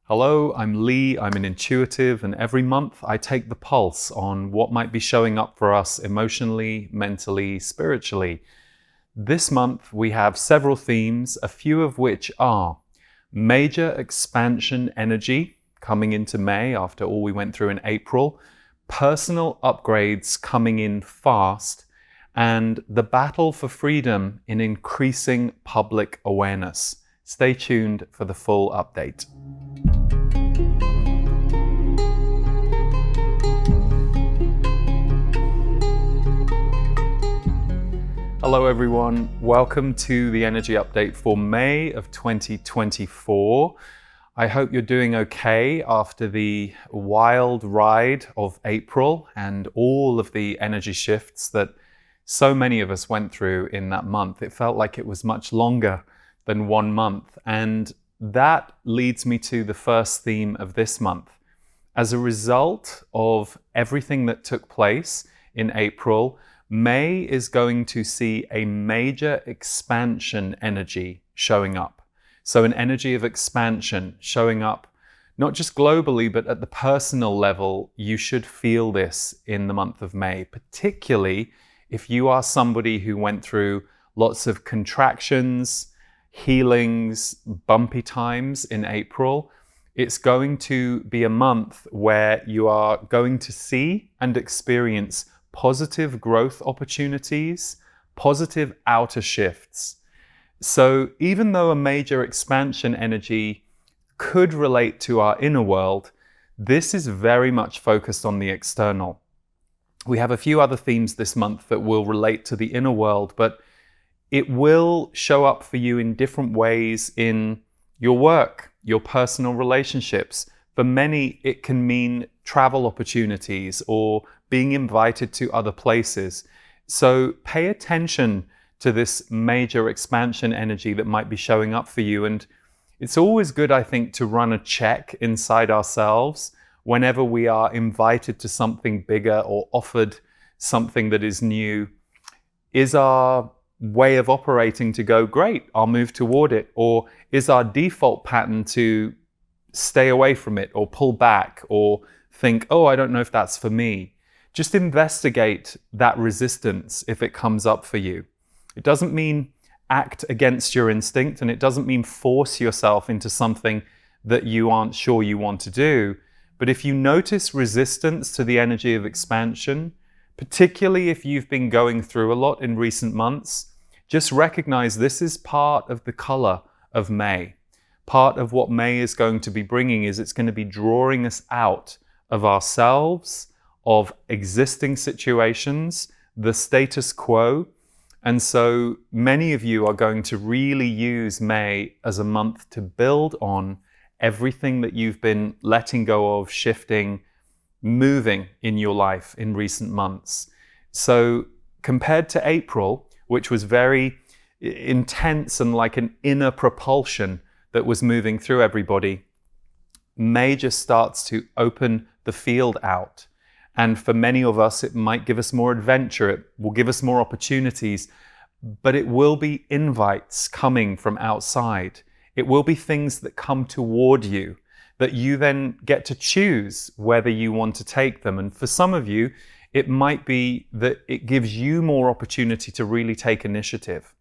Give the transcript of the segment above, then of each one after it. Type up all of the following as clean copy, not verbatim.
Hello, I'm Lee, I'm an intuitive, and every month I take the pulse on what might be showing up for us emotionally, mentally, spiritually. This month we have several themes, a few of which are major expansion energy coming into May after all we went through in April, personal upgrades coming in fast, and the battle for freedom in increasing public awareness. Stay tuned for the full update. Hello everyone, welcome to the energy update for May of 2024. I hope you're doing okay after the wild ride of April and all of the energy shifts that so many of us went through in that month. It felt like it was much longer than 1 month, and that leads me to the first theme of this month. As a result of everything that took place in April, May is going to see a major expansion energy showing up. So an energy of expansion showing up, not just globally, but at the personal level. You should feel this in the month of May, particularly if you are somebody who went through lots of contractions, healings, bumpy times in April. It's going to be a month where you are going to see and experience positive growth opportunities, positive outer shifts. So even though a major expansion energy could relate to our inner world, this is very much focused on the external. We have a few other themes this month that will relate to the inner world, but it will show up for you in different ways in your work, your personal relationships. For many, it can mean travel opportunities or being invited to other places. So pay attention to this major expansion energy that might be showing up for you. And it's always good, I think, to run a check inside ourselves whenever we are invited to something bigger or offered something that is new. Is our way of operating to go, great, I'll move toward it? Or is our default pattern to stay away from it or pull back or think, oh, I don't know if that's for me? Just investigate that resistance if it comes up for you. It doesn't mean act against your instinct, and it doesn't mean force yourself into something that you aren't sure you want to do. But if you notice resistance to the energy of expansion, particularly if you've been going through a lot in recent months, just recognize this is part of the color of May. Part of what May is going to be bringing is it's going to be drawing us out of ourselves, of existing situations, the status quo. And so many of you are going to really use May as a month to build on everything that you've been letting go of, shifting, moving in your life in recent months. So compared to April, which was very intense and like an inner propulsion that was moving through everybody, May just starts to open the field out. And for many of us, it might give us more adventure, it will give us more opportunities, but it will be invites coming from outside. It will be things that come toward you that you then get to choose whether you want to take them. And for some of you, it might be that it gives you more opportunity to really take initiative,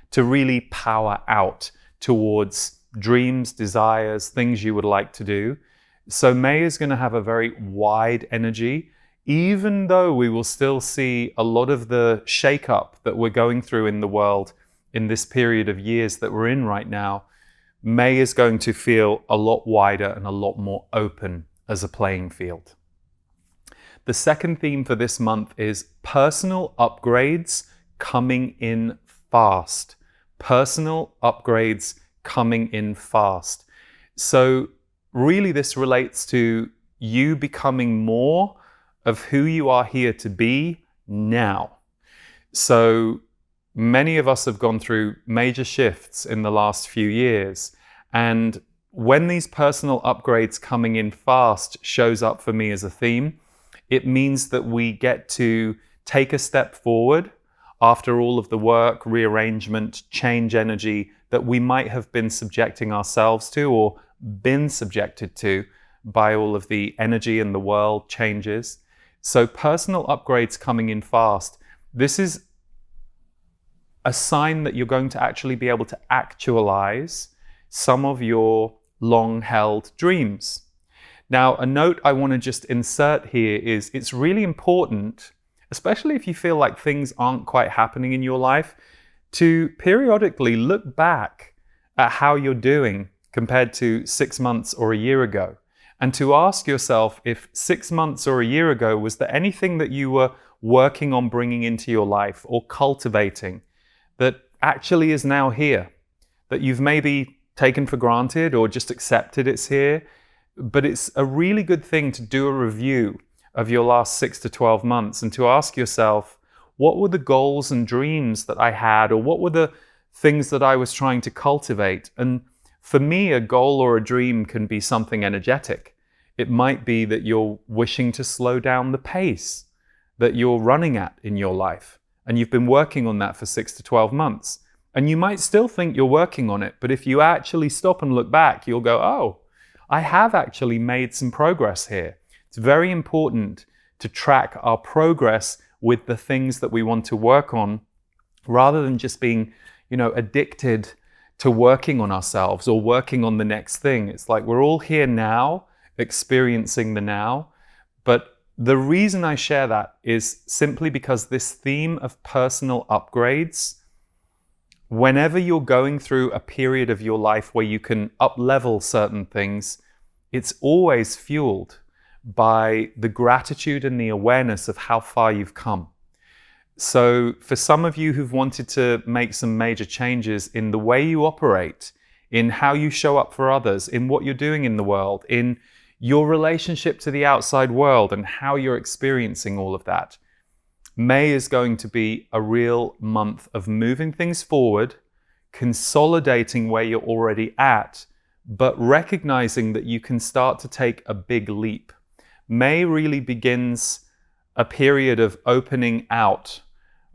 to really power out towards dreams, desires, things you would like to do. So May is going to have a very wide energy, even though we will still see a lot of the shake-up that we're going through in the world in this period of years that we're in right now. May is going to feel a lot wider and a lot more open as a playing field. The second theme for this month is personal upgrades coming in fast. Personal upgrades coming in fast. So really this relates to you becoming more of who you are here to be now. So many of us have gone through major shifts in the last few years, and when these personal upgrades coming in fast shows up for me as a theme, it means that we get to take a step forward after all of the work, rearrangement, change energy that we might have been subjecting ourselves to or been subjected to by all of the energy in the world changes. So personal upgrades coming in fast. This is a sign that you're going to actually be able to actualize some of your long-held dreams. Now, a note I want to just insert here is it's really important, especially if you feel like things aren't quite happening in your life, to periodically look back at how you're doing compared to 6 months or a year ago. And to ask yourself if 6 months or a year ago, was there anything that you were working on bringing into your life or cultivating that actually is now here, that you've maybe taken for granted or just accepted it's here? But it's a really good thing to do a review of your last 6 to 12 months and to ask yourself, what were the goals and dreams that I had, or what were the things that I was trying to cultivate? And for me, a goal or a dream can be something energetic. It might be that you're wishing to slow down the pace that you're running at in your life, and you've been working on that for 6 to 12 months. And you might still think you're working on it, but if you actually stop and look back, you'll go, oh, I have actually made some progress here. It's very important to track our progress with the things that we want to work on, rather than just being, addicted to working on ourselves or working on the next thing. It's like we're all here now, experiencing the now. But the reason I share that is simply because this theme of personal upgrades, whenever you're going through a period of your life where you can up-level certain things, it's always fueled by the gratitude and the awareness of how far you've come. So for some of you who've wanted to make some major changes in the way you operate, in how you show up for others, in what you're doing in the world, in your relationship to the outside world and how you're experiencing all of that, May is going to be a real month of moving things forward, consolidating where you're already at, but recognizing that you can start to take a big leap. May really begins a period of opening out.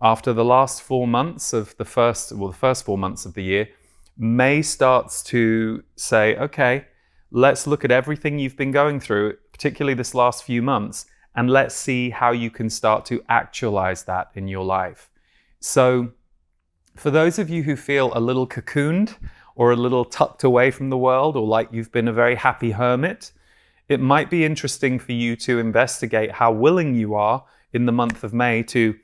After the last 4 months of the first 4 months of the year, May starts to say, okay, let's look at everything you've been going through, particularly this last few months, and let's see how you can start to actualize that in your life. So for those of you who feel a little cocooned or a little tucked away from the world, or like you've been a very happy hermit, it might be interesting for you to investigate how willing you are in the month of May to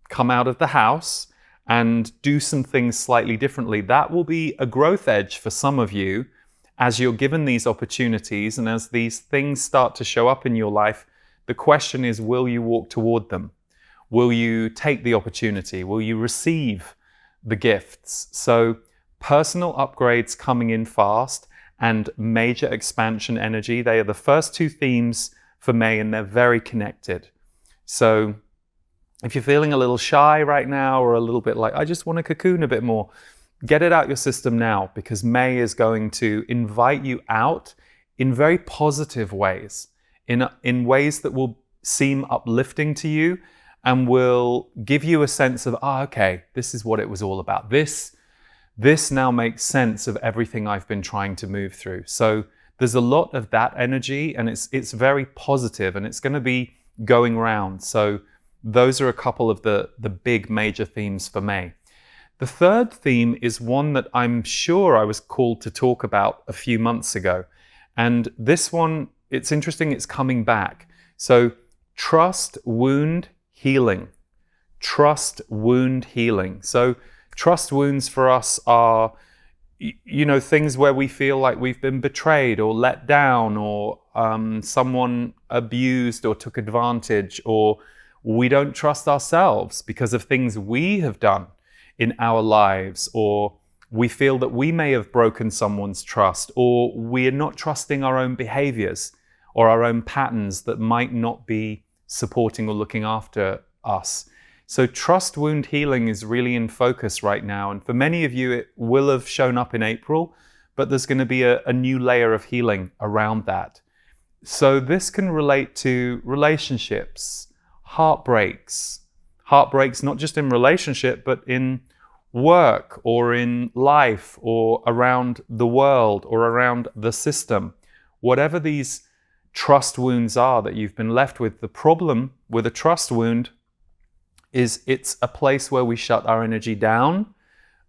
come out of the house and do some things slightly differently. That will be a growth edge for some of you as you're given these opportunities, and as these things start to show up in your life. The question is, will you walk toward them? Will you take the opportunity? Will you receive the gifts? So personal upgrades coming in fast and major expansion energy, they are the first two themes for May, and they're very connected. So if you're feeling a little shy right now, or a little bit like, I just want to cocoon a bit more, get it out your system now, because May is going to invite you out in very positive ways, in ways that will seem uplifting to you and will give you a sense of, okay, this is what it was all about. This now makes sense of everything I've been trying to move through. So there's a lot of that energy, and it's very positive, and it's going to be going round. So those are a couple of the big major themes for May. The third theme is one that I'm sure I was called to talk about a few months ago. And this one, it's interesting, it's coming back. So trust, wound, healing. Trust, wound, healing. So trust wounds for us are, things where we feel like we've been betrayed or let down, or someone abused or took advantage, or we don't trust ourselves because of things we have done in our lives, or we feel that we may have broken someone's trust, or we're not trusting our own behaviors or our own patterns that might not be supporting or looking after us. So trust wound healing is really in focus right now. And for many of you, it will have shown up in April, but there's going to be a new layer of healing around that. So this can relate to relationships, heartbreaks not just in relationship, but in work or in life or around the world or around the system. Whatever these trust wounds are that you've been left with, the problem with a trust wound is it's a place where we shut our energy down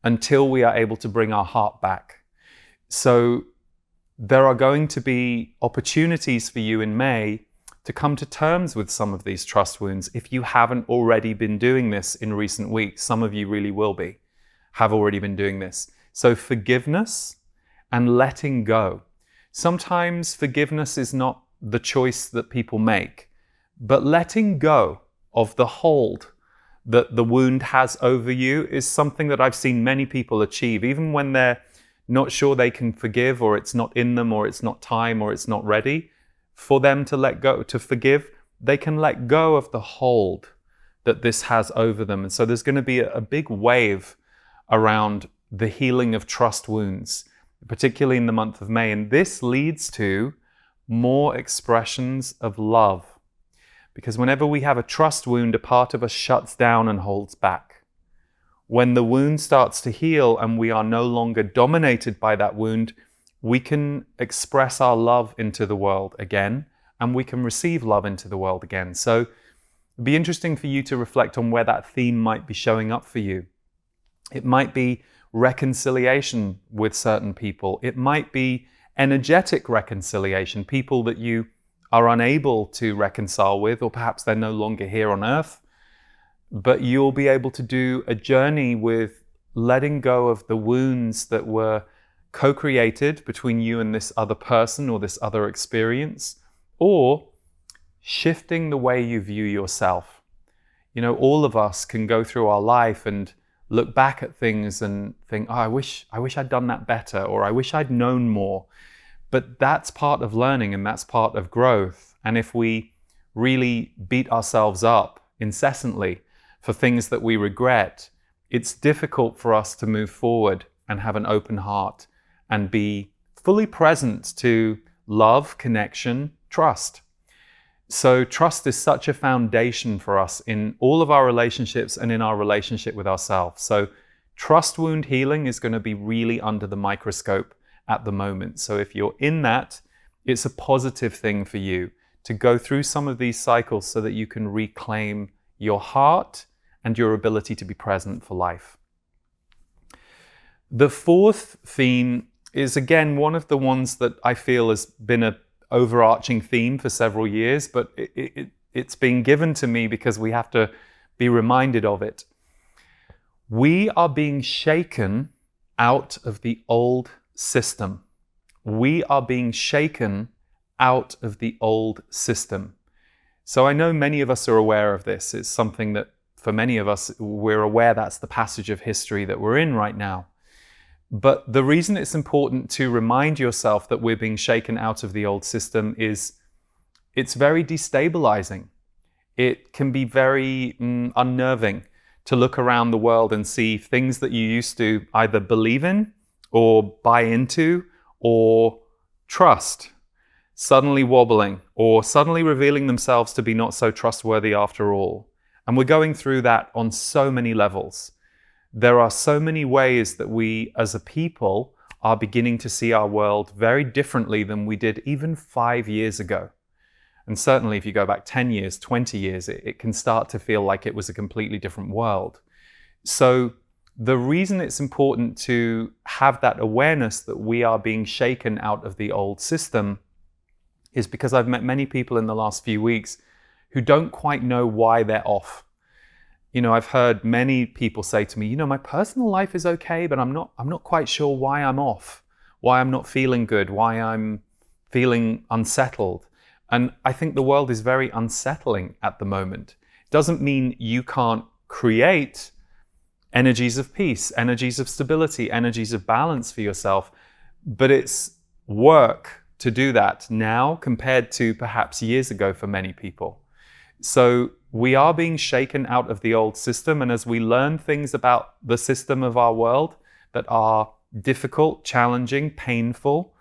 until we are able to bring our heart back. So there are going to be opportunities for you in May to come to terms with some of these trust wounds if you haven't already been doing this in recent weeks. Some of you really have already been doing this. So forgiveness and letting go. Sometimes forgiveness is not the choice that people make, but letting go of the hold that the wound has over you is something that I've seen many people achieve, even when they're not sure they can forgive, or it's not in them, or it's not time, or it's not ready for them to let go, to forgive. They can let go of the hold that this has over them. And so there's going to be a big wave around the healing of trust wounds, particularly in the month of May. And this leads to more expressions of love. Because whenever we have a trust wound, a part of us shuts down and holds back. When the wound starts to heal and we are no longer dominated by that wound, we can express our love into the world again, and we can receive love into the world again. So it'd be interesting for you to reflect on where that theme might be showing up for you. It might be reconciliation with certain people. It might be energetic reconciliation, people that you are unable to reconcile with, or perhaps they're no longer here on earth, but you'll be able to do a journey with letting go of the wounds that were co-created between you and this other person or this other experience, or shifting the way you view yourself. You know, all of us can go through our life and look back at things and think, oh, I wish I'd done that better, or I wish I'd known more. But that's part of learning and that's part of growth. And if we really beat ourselves up incessantly for things that we regret, it's difficult for us to move forward and have an open heart and be fully present to love, connection, trust. So trust is such a foundation for us in all of our relationships and in our relationship with ourselves. So trust wound healing is going to be really under the microscope at the moment. So if you're in that, it's a positive thing for you to go through some of these cycles so that you can reclaim your heart and your ability to be present for life. The fourth theme is, again, one of the ones that I feel has been an overarching theme for several years, but it's been given to me because we have to be reminded of it. We are being shaken out of the old system. We are being shaken out of the old system. So I know many of us are aware of this. It's something that for many of us, we're aware that's the passage of history that we're in right now. But the reason it's important to remind yourself that we're being shaken out of the old system is it's very destabilizing. It can be very unnerving to look around the world and see things that you used to either believe in or buy into or trust suddenly wobbling or suddenly revealing themselves to be not so trustworthy after all. And we're going through that on so many levels. There are so many ways that we as a people are beginning to see our world very differently than we did even 5 years ago. And certainly if you go back 10 years, 20 years, it can start to feel like it was a completely different world. So the reason it's important to have that awareness that we are being shaken out of the old system is because I've met many people in the last few weeks who don't quite know why they're off. You know, I've heard many people say to me, you know, my personal life is okay, but I'm not quite sure why I'm off, why I'm not feeling good, why I'm feeling unsettled. And I think the world is very unsettling at the moment. It doesn't mean you can't create energies of peace, energies of stability, energies of balance for yourself, but it's work to do that now compared to perhaps years ago for many people. So we are being shaken out of the old system, and as we learn things about the system of our world that are difficult, challenging, painful,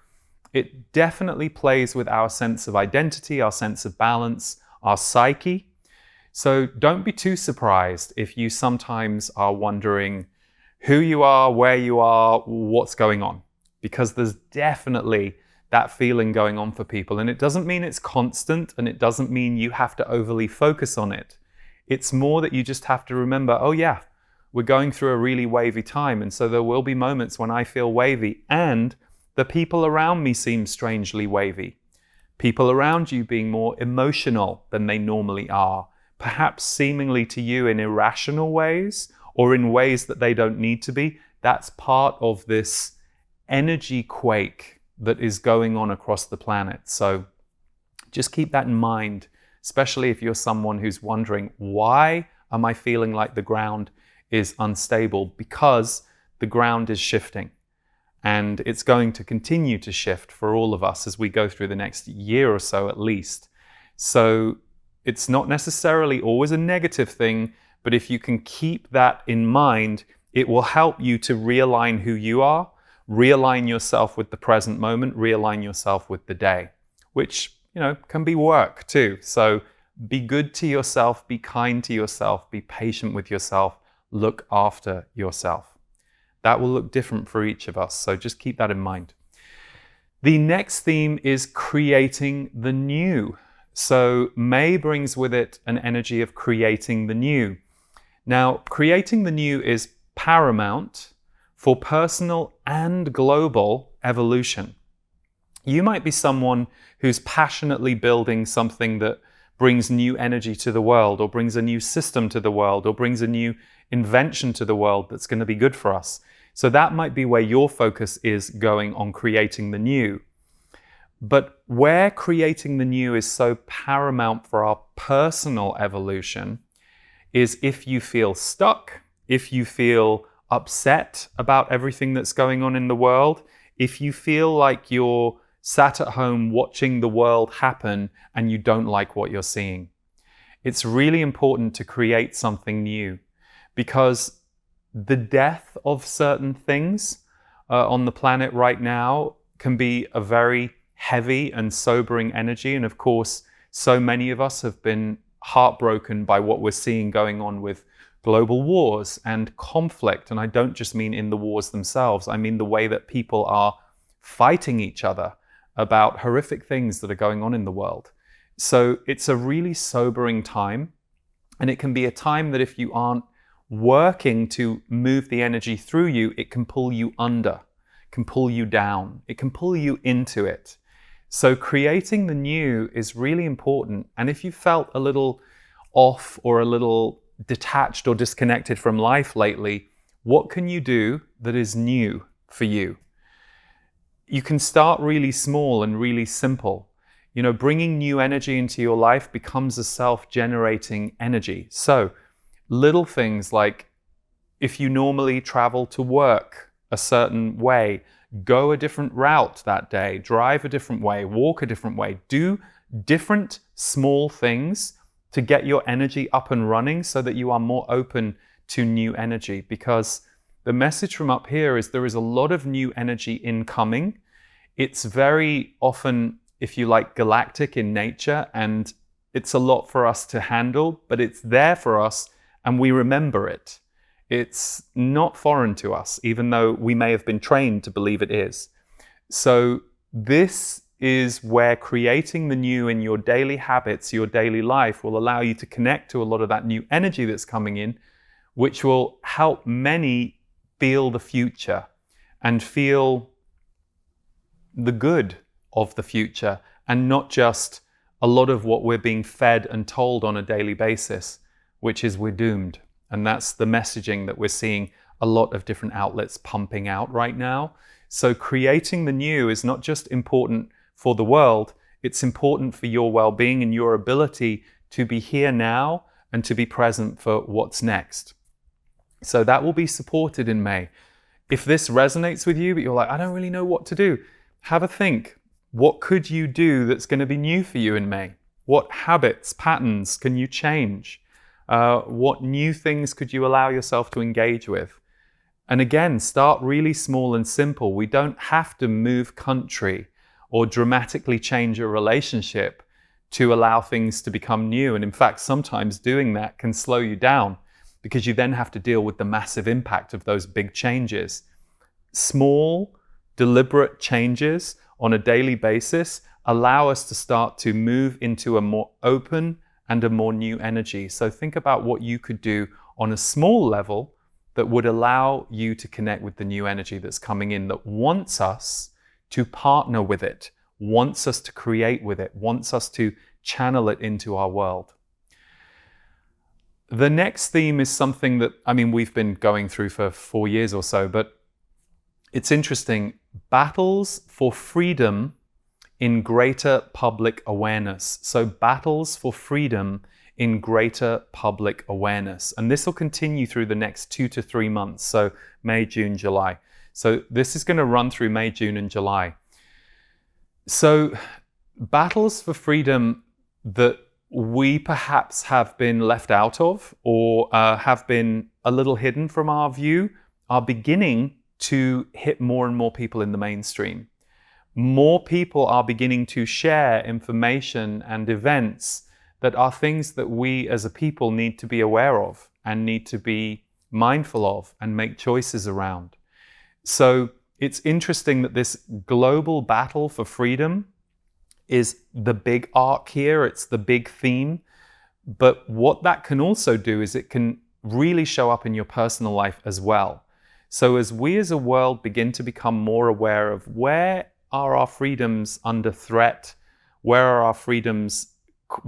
it definitely plays with our sense of identity, our sense of balance, our psyche. So don't be too surprised if you sometimes are wondering, who you are, where you are, what's going on. Because there's definitely that feeling going on for people. And it doesn't mean it's constant, and it doesn't mean you have to overly focus on it. It's more that you just have to remember, oh yeah, we're going through a really wavy time. And so there will be moments when I feel wavy, and the people around me seem strangely wavy. People around you being more emotional than they normally are, perhaps seemingly to you in irrational ways or in ways that they don't need to be. That's part of this energy quake that is going on across the planet. So just keep that in mind, especially if you're someone who's wondering, why am I feeling like the ground is unstable? Because the ground is shifting. And it's going to continue to shift for all of us as we go through the next year or so at least. So it's not necessarily always a negative thing, but if you can keep that in mind, it will help you to realign who you are, realign yourself with the present moment, realign yourself with the day, which, can be work too. So be good to yourself, be kind to yourself, be patient with yourself, look after yourself. That will look different for each of us, so just keep that in mind. The next theme is creating the new. So May brings with it an energy of creating the new. Now, creating the new is paramount for personal and global evolution. You might be someone who's passionately building something that brings new energy to the world, or brings a new system to the world, or brings a new invention to the world that's going to be good for us. So that might be where your focus is going on creating the new. But where creating the new is so paramount for our personal evolution is if you feel stuck, if you feel upset about everything that's going on in the world, if you feel like you're sat at home watching the world happen and you don't like what you're seeing. It's really important to create something new, because the death of certain things on the planet right now can be a very heavy and sobering energy. And of course, so many of us have been heartbroken by what we're seeing going on with global wars and conflict. And I don't just mean in the wars themselves. I mean the way that people are fighting each other about horrific things that are going on in the world. So it's a really sobering time. And it can be a time that if you aren't working to move the energy through you, it can pull you under, can pull you down, it can pull you into it. So creating the new is really important. And if you felt a little off or a little detached or disconnected from life lately, what can you do that is new for you? You can start really small and really simple. Bringing new energy into your life becomes a self-generating energy. So little things like, if you normally travel to work a certain way, go a different route that day, drive a different way, walk a different way, do different small things to get your energy up and running so that you are more open to new energy. Because the message from up here is there is a lot of new energy incoming. It's very often, if you like, galactic in nature, and it's a lot for us to handle, but it's there for us and we remember it. It's not foreign to us, even though we may have been trained to believe it is. So this is where creating the new in your daily habits, your daily life, will allow you to connect to a lot of that new energy that's coming in, which will help many feel the future and feel the good of the future, and not just a lot of what we're being fed and told on a daily basis, which is we're doomed. And that's the messaging that we're seeing a lot of different outlets pumping out right now. So creating the new is not just important for the world, it's important for your well-being and your ability to be here now and to be present for what's next. So that will be supported in May. If this resonates with you, but you're like, I don't really know what to do, have a think. What could you do that's going to be new for you in May? What habits, patterns can you change? What new things could you allow yourself to engage with? And again, start really small and simple. We don't have to move country or dramatically change a relationship to allow things to become new. And in fact, sometimes doing that can slow you down. because you then have to deal with the massive impact of those big changes. Small, deliberate changes on a daily basis allow us to start to move into a more open and a more new energy. So think about what you could do on a small level that would allow you to connect with the new energy that's coming in, that wants us to partner with it, wants us to create with it, wants us to channel it into our world. The next theme is something that, we've been going through for 4 years or so, but it's interesting. Battles for freedom in greater public awareness. So battles for freedom in greater public awareness. And this will continue through the next 2 to 3 months. So May, June, July. So this is going to run through May, June, and July. So battles for freedom that we perhaps have been left out of, or have been a little hidden from our view, are beginning to hit more and more people in the mainstream. More people are beginning to share information and events that are things that we as a people need to be aware of and need to be mindful of and make choices around. So it's interesting that this global battle for freedom is the big arc here, it's the big theme. But what that can also do is it can really show up in your personal life as well. So as we as a world begin to become more aware of where are our freedoms under threat, where are our freedoms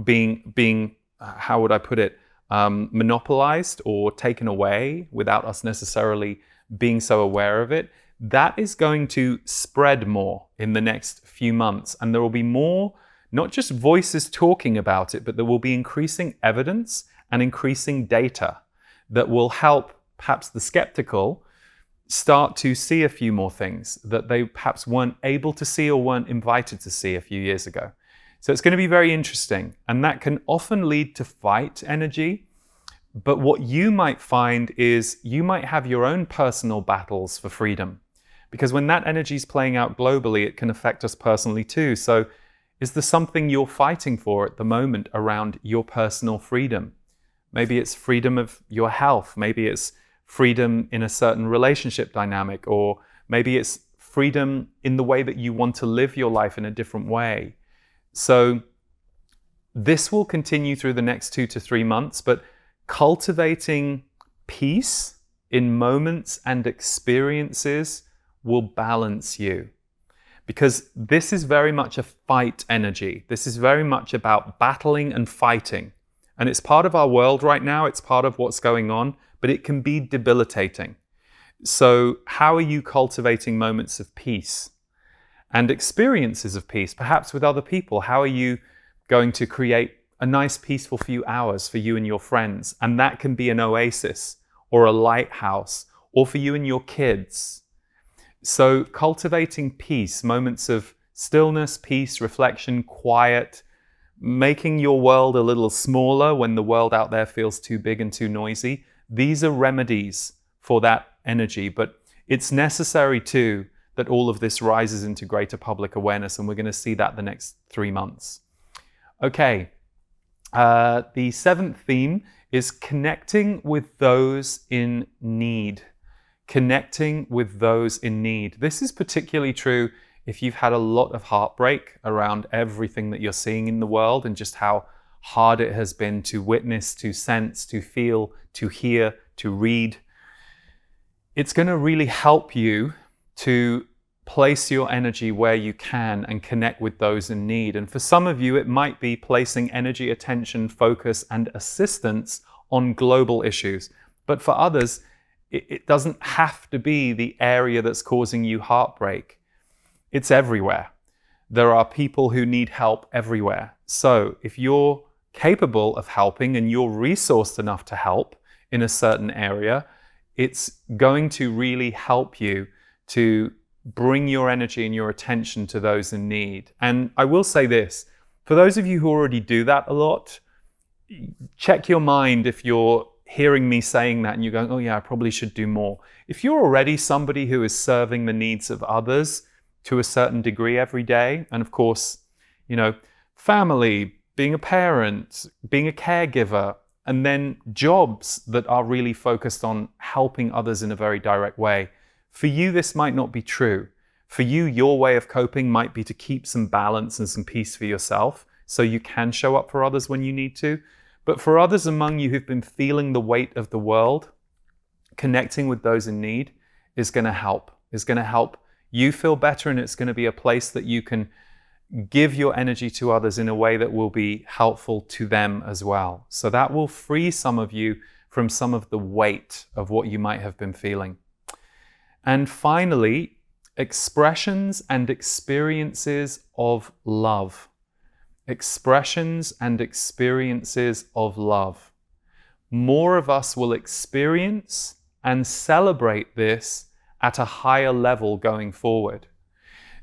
being how would I put it, monopolized or taken away without us necessarily being so aware of it, that is going to spread more in the next few months. And there will be more, not just voices talking about it, but there will be increasing evidence and increasing data that will help perhaps the skeptical start to see a few more things that they perhaps weren't able to see or weren't invited to see a few years ago. So it's going to be very interesting. And that can often lead to fight energy. But what you might find is you might have your own personal battles for freedom. Because when that energy is playing out globally, it can affect us personally too. So is there something you're fighting for at the moment around your personal freedom? Maybe it's freedom of your health. Maybe it's freedom in a certain relationship dynamic, or maybe it's freedom in the way that you want to live your life in a different way. So this will continue through the next 2 to 3 months, but cultivating peace in moments and experiences will balance you. Because this is very much a fight energy. This is very much about battling and fighting. And it's part of our world right now. It's part of what's going on, but it can be debilitating. So how are you cultivating moments of peace and experiences of peace, perhaps with other people? How are you going to create a nice, peaceful few hours for you and your friends? And that can be an oasis or a lighthouse, or for you and your kids. So cultivating peace, moments of stillness, peace, reflection, quiet, making your world a little smaller when the world out there feels too big and too noisy. These are remedies for that energy, but it's necessary too that all of this rises into greater public awareness, and we're going to see that the next 3 months. Okay, the 7th theme is connecting with those in need. Connecting with those in need. This is particularly true if you've had a lot of heartbreak around everything that you're seeing in the world and just how hard it has been to witness, to sense, to feel, to hear, to read. It's going to really help you to place your energy where you can and connect with those in need. And for some of you, it might be placing energy, attention, focus, and assistance on global issues. But for others, it doesn't have to be the area that's causing you heartbreak. It's everywhere. There are people who need help everywhere. So if you're capable of helping and you're resourced enough to help in a certain area, it's going to really help you to bring your energy and your attention to those in need. And I will say this, for those of you who already do that a lot, check your mind if you're hearing me saying that and you're going, oh yeah, I probably should do more. If you're already somebody who is serving the needs of others to a certain degree every day, and of course, family, being a parent, being a caregiver, and then jobs that are really focused on helping others in a very direct way. For you, this might not be true. For you, your way of coping might be to keep some balance and some peace for yourself so you can show up for others when you need to. But for others among you who've been feeling the weight of the world, connecting with those in need is going to help. It's going to help you feel better, and it's going to be a place that you can give your energy to others in a way that will be helpful to them as well. So that will free some of you from some of the weight of what you might have been feeling. And finally, expressions and experiences of love. Expressions and experiences of love. More of us will experience and celebrate this at a higher level going forward.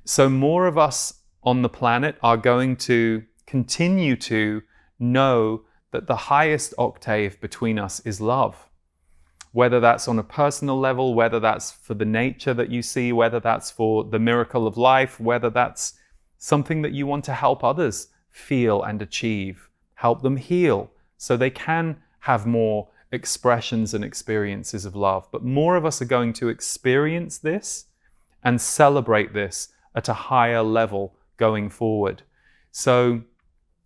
So more of us on the planet are going to continue to know that the highest octave between us is love. Whether that's on a personal level, whether that's for the nature that you see, whether that's for the miracle of life, whether that's something that you want to help others feel and achieve, help them heal so they can have more expressions and experiences of love. But more of us are going to experience this and celebrate this at a higher level going forward. So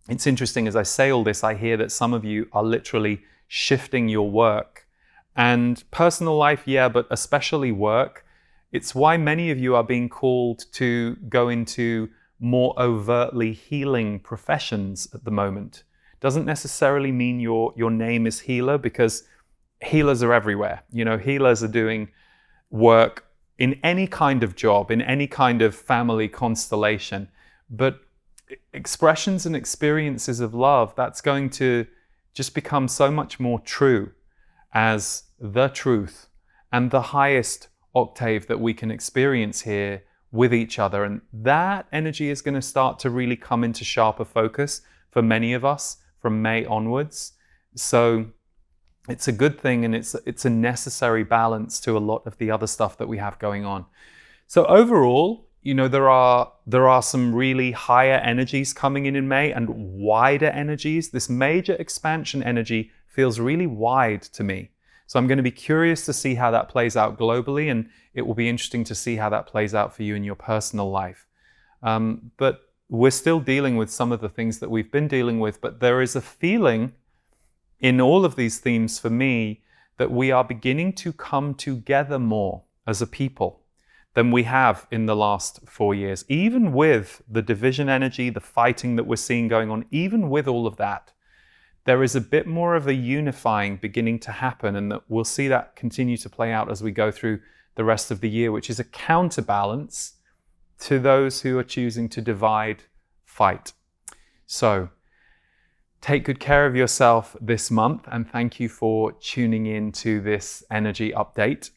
it's interesting, as I say all this, I hear that some of you are literally shifting your work and personal life, yeah, but especially work. It's why many of you are being called to go into more overtly healing professions at the moment. Doesn't necessarily mean your name is healer, because healers are everywhere. Healers are doing work in any kind of job, in any kind of family constellation. But expressions and experiences of love, that's going to just become so much more true as the truth and the highest octave that we can experience here with each other. And that energy is going to start to really come into sharper focus for many of us from May onwards. So it's a good thing, and it's a necessary balance to a lot of the other stuff that we have going on. So overall, there are some really higher energies coming in May, and wider energies. This major expansion energy feels really wide to me. So I'm going to be curious to see how that plays out globally, and it will be interesting to see how that plays out for you in your personal life. But we're still dealing with some of the things that we've been dealing with, but there is a feeling in all of these themes for me that we are beginning to come together more as a people than we have in the last 4 years. Even with the division energy, the fighting that we're seeing going on, even with all of that, there is a bit more of a unifying beginning to happen, and that we'll see that continue to play out as we go through the rest of the year, which is a counterbalance to those who are choosing to divide, fight. So take good care of yourself this month, and thank you for tuning in to this energy update.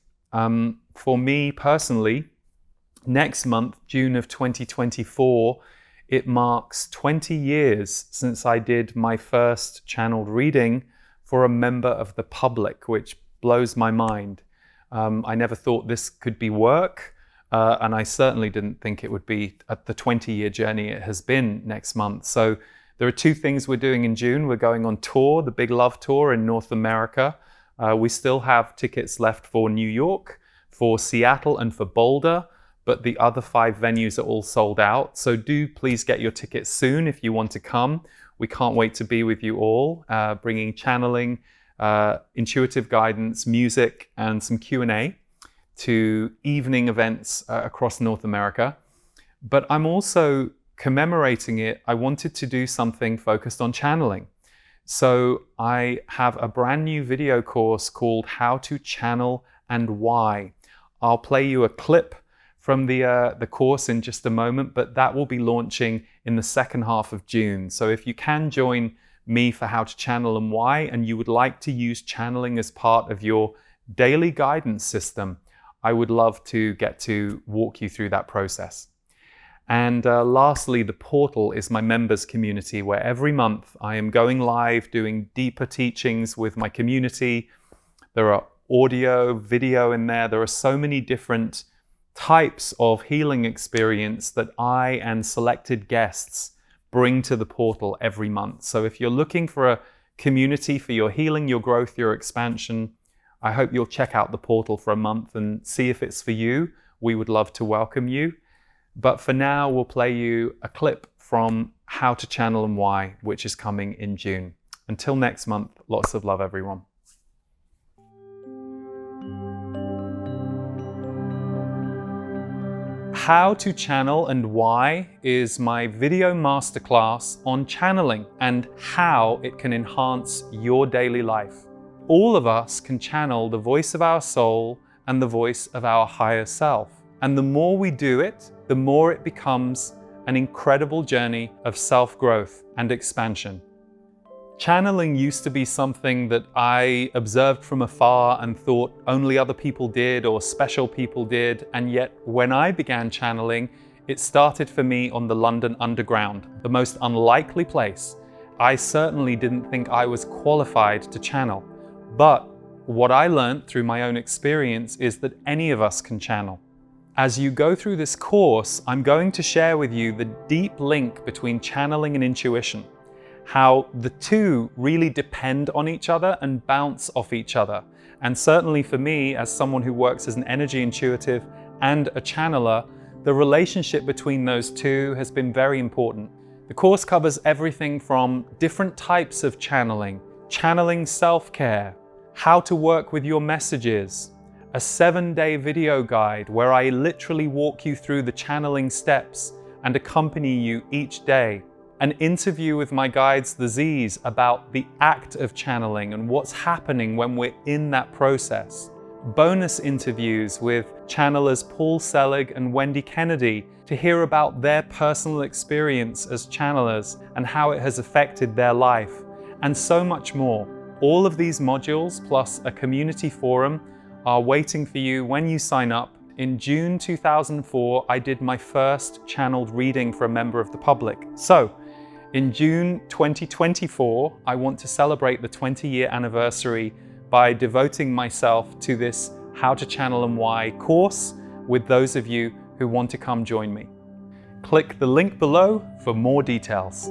For me personally, next month, June of 2024, it marks 20 years since I did my first channeled reading for a member of the public, which blows my mind. I never thought this could be work, and I certainly didn't think it would be at the 20-year journey it has been next month. So there are two things we're doing in June. We're going on tour, the Big Love Tour in North America. We still have tickets left for New York, for Seattle, and for Boulder, but the other 5 venues are all sold out. So do please get your tickets soon if you want to come. We can't wait to be with you all, bringing channeling, intuitive guidance, music, and some Q&A to evening events across North America. But I'm also commemorating it. I wanted to do something focused on channeling. So I have a brand new video course called How to Channel and Why. I'll play you a clip from the course in just a moment, but that will be launching in the second half of June. So if you can join me for How to Channel and Why, and you would like to use channeling as part of your daily guidance system, I would love to get to walk you through that process. And lastly, the portal is my members community, where every month I am going live, doing deeper teachings with my community. There are audio, video in there. There are so many different types of healing experience that I and selected guests bring to the portal every month. So if you're looking for a community for your healing, your growth, your expansion. I hope you'll check out the portal for a month and see if it's for you. We would love to welcome you. But for now, we'll play you a clip from How to Channel and Why, which is coming in June. Until next month, lots of love, everyone. How to Channel and Why is my video masterclass on channeling and how it can enhance your daily life. All of us can channel the voice of our soul and the voice of our higher self. And the more we do it, the more it becomes an incredible journey of self-growth and expansion. Channeling used to be something that I observed from afar and thought only other people did or special people did, and yet when I began channeling, it started for me on the London Underground, the most unlikely place. I certainly didn't think I was qualified to channel, but what I learned through my own experience is that any of us can channel. As you go through this course, I'm going to share with you the deep link between channeling and intuition, how the two really depend on each other and bounce off each other. And certainly for me, as someone who works as an energy intuitive and a channeler, the relationship between those two has been very important. The course covers everything from different types of channeling self-care, how to work with your messages, a 7-day video guide where I literally walk you through the channeling steps and accompany you each day, an interview with my guides, the Z's, about the act of channeling and what's happening when we're in that process. Bonus interviews with channelers Paul Selig and Wendy Kennedy to hear about their personal experience as channelers and how it has affected their life, and so much more. All of these modules, plus a community forum, are waiting for you when you sign up. In June 2004, I did my first channeled reading for a member of the public. So, in June 2024, I want to celebrate the 20-year anniversary by devoting myself to this How to Channel and Why course with those of you who want to come join me. Click the link below for more details.